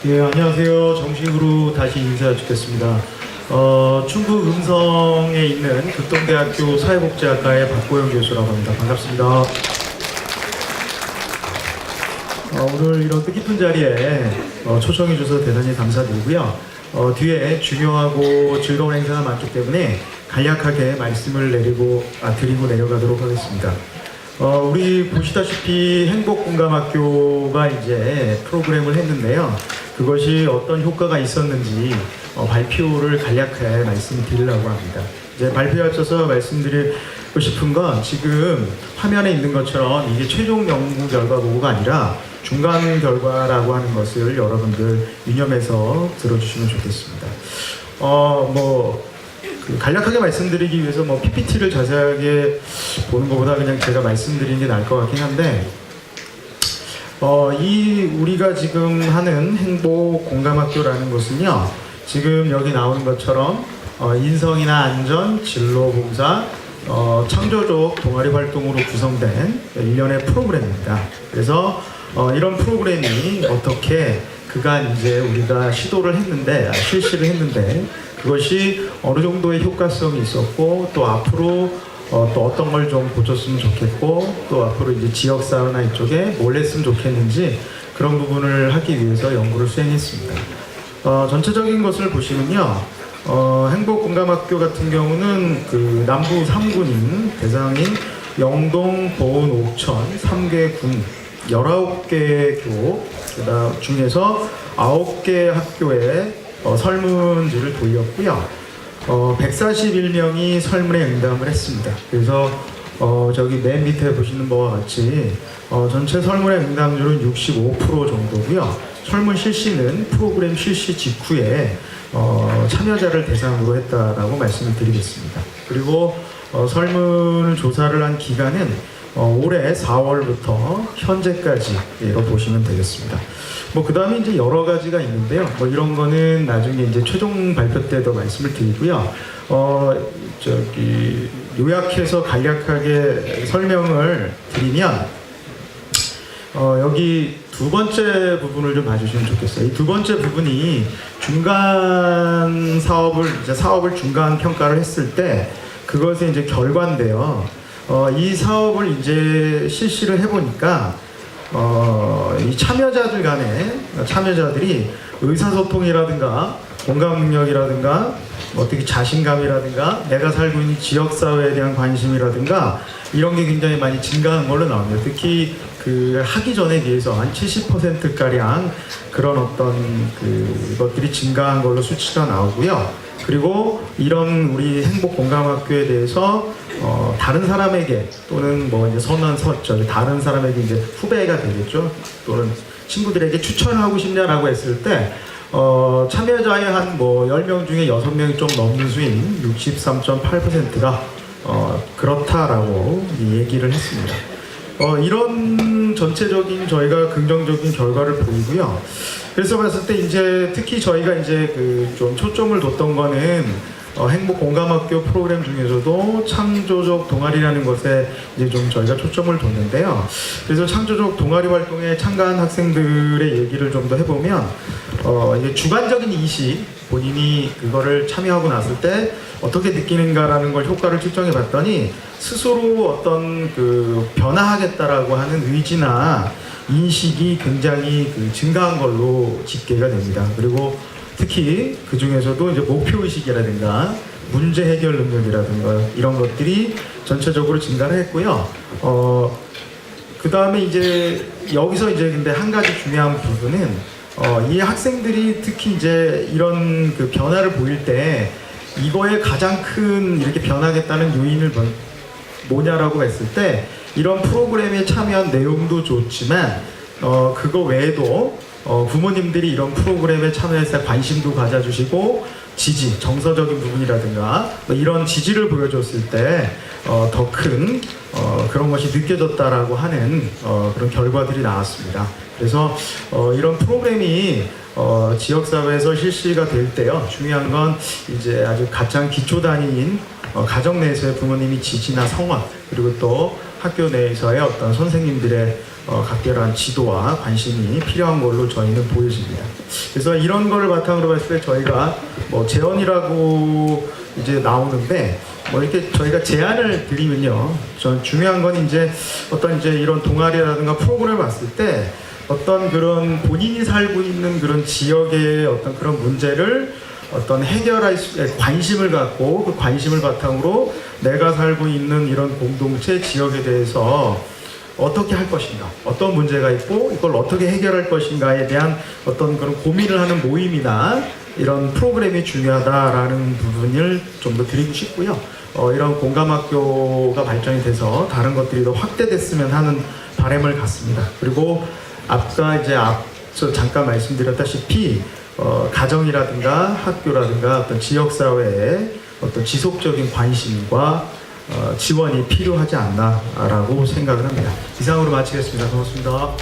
예, 안녕하세요. 정식으로 다시 인사드리겠습니다. 충북 음성에 있는 극동대학교 사회복지학과의 박고영 교수라고 합니다. 반갑습니다. 오늘 이런 뜻깊은 자리에 초청해 주셔서 대단히 감사드리고요. 뒤에 중요하고 즐거운 행사가 많기 때문에 간략하게 말씀을 드리고 내려가도록 하겠습니다. 우리 보시다시피 행복공감학교가 이제 프로그램을 했는데요. 그것이 어떤 효과가 있었는지 발표를 간략하게 말씀드리려고 합니다. 이제 발표에 앞서서 말씀드리고 싶은 건 지금 화면에 있는 것처럼 이게 최종 연구 결과 보고가 아니라 중간 결과라고 하는 것을 여러분들 유념해서 들어주시면 좋겠습니다. 간략하게 말씀드리기 위해서 PPT를 자세하게 보는 것보다 그냥 제가 말씀드리는 게 나을 것 같긴 한데, 우리가 지금 하는 행복공감학교라는 것은요, 지금 여기 나오는 것처럼 인성이나 안전, 진로봉사, 창조적 동아리 활동으로 구성된 일련의 프로그램입니다. 그래서 이런 프로그램이 어떻게 그간 이제 우리가 실시를 했는데 그것이 어느 정도의 효과성이 있었고, 또 앞으로 또 어떤 걸 좀 고쳤으면 좋겠고, 또 앞으로 이제 지역사회나 이쪽에 뭘 했으면 좋겠는지 그런 부분을 하기 위해서 연구를 수행했습니다. 전체적인 것을 보시면요, 행복공감학교 같은 경우는 그 남부 3군인 대상인 영동, 보은, 옥천 3개 군 19개 교 중에서 9개 학교에 설문지를 돌렸고요. 141명이 설문에 응답을 했습니다. 그래서 저기 맨 밑에 보시는 바와 같이 전체 설문의 응답률은 65% 정도고요. 설문 실시는 프로그램 실시 직후에 참여자를 대상으로 했다라고 말씀을 드리겠습니다. 그리고 설문 조사를 한 기간은 올해 4월부터 현재까지로 보시면 되겠습니다. 그 다음에 이제 여러 가지가 있는데요. 이런 거는 나중에 이제 최종 발표 때 더 말씀을 드리고요. 요약해서 간략하게 설명을 드리면, 여기 두 번째 부분을 좀 봐주시면 좋겠어요. 이 두 번째 부분이 중간 사업을 중간 평가를 했을 때 그것의 이제 결과인데요. 이 사업을 이제 실시를 해보니까 이 참여자들이 의사소통이라든가 공감 능력이라든가 어떻게 자신감이라든가 내가 살고 있는 지역사회에 대한 관심이라든가 이런 게 굉장히 많이 증가한 걸로 나옵니다. 특히 그 하기 전에 비해서 한 70%가량 그런 어떤 것들이 증가한 걸로 수치가 나오고요. 그리고 이런 우리 행복공감학교에 대해서 다른 사람에게 또는 이제 다른 사람에게 이제 후배가 되겠죠. 또는 친구들에게 추천하고 싶냐라고 했을 때 참여자의 한 10명 중에 6명이 좀 넘는 수인 63.8%가 그렇다라고 얘기를 했습니다. 이런 전체적인 저희가 긍정적인 결과를 보이고요. 그래서 봤을 때 이제 특히 저희가 이제 좀 초점을 뒀던 거는 행복공감학교 프로그램 중에서도 창조적 동아리라는 것에 이제 좀 저희가 초점을 뒀는데요. 그래서 창조적 동아리 활동에 참가한 학생들의 얘기를 좀 더 해보면, 이제 주관적인 인식, 본인이 그거를 참여하고 났을 때 어떻게 느끼는가라는 걸 효과를 측정해 봤더니 스스로 어떤 변화하겠다라고 하는 의지나 인식이 굉장히 증가한 걸로 집계가 됩니다. 그리고 특히 그 중에서도 이제 목표의식이라든가 문제 해결 능력이라든가 이런 것들이 전체적으로 증가를 했고요. 그 다음에 이제 여기서 이제 근데 한 가지 중요한 부분은 이 학생들이 특히 이제 이런 변화를 보일 때 이거에 가장 큰 이렇게 변하겠다는 요인을 뭐냐라고 했을 때 이런 프로그램에 참여한 내용도 좋지만 그거 외에도 부모님들이 이런 프로그램에 참여했을 때 관심도 가져주시고 정서적인 부분이라든가 이런 지지를 보여줬을 때 더 큰 그런 것이 느껴졌다라고 하는 그런 결과들이 나왔습니다. 그래서 이런 프로그램이 지역사회에서 실시가 될 때요, 중요한 건 이제 아주 가장 기초 단위인 가정 내에서의 부모님이 지지나 성원, 그리고 또 학교 내에서의 어떤 선생님들의 각별한 지도와 관심이 필요한 걸로 저희는 보여집니다. 그래서 이런 거를 바탕으로 봤을 때 저희가 뭐 제언이라고 이제 나오는데 뭐 이렇게 저희가 제안을 드리면요, 전 중요한 건 이제 어떤 이제 이런 동아리라든가 프로그램을 봤을 때 어떤 그런 본인이 살고 있는 그런 지역의 어떤 그런 문제를 어떤 해결할 관심을 갖고 그 관심을 바탕으로 내가 살고 있는 이런 공동체 지역에 대해서 어떻게 할 것인가, 어떤 문제가 있고 이걸 어떻게 해결할 것인가에 대한 어떤 그런 고민을 하는 모임이나 이런 프로그램이 중요하다라는 부분을 좀 더 드리고 싶고요. 이런 공감학교가 발전이 돼서 다른 것들이 더 확대됐으면 하는 바람을 갖습니다. 그리고 아까 이제 앞서 잠깐 말씀드렸다시피 가정이라든가 학교라든가 어떤 지역사회에 어떤 지속적인 관심과 지원이 필요하지 않나라고 생각을 합니다. 이상으로 마치겠습니다. 고맙습니다.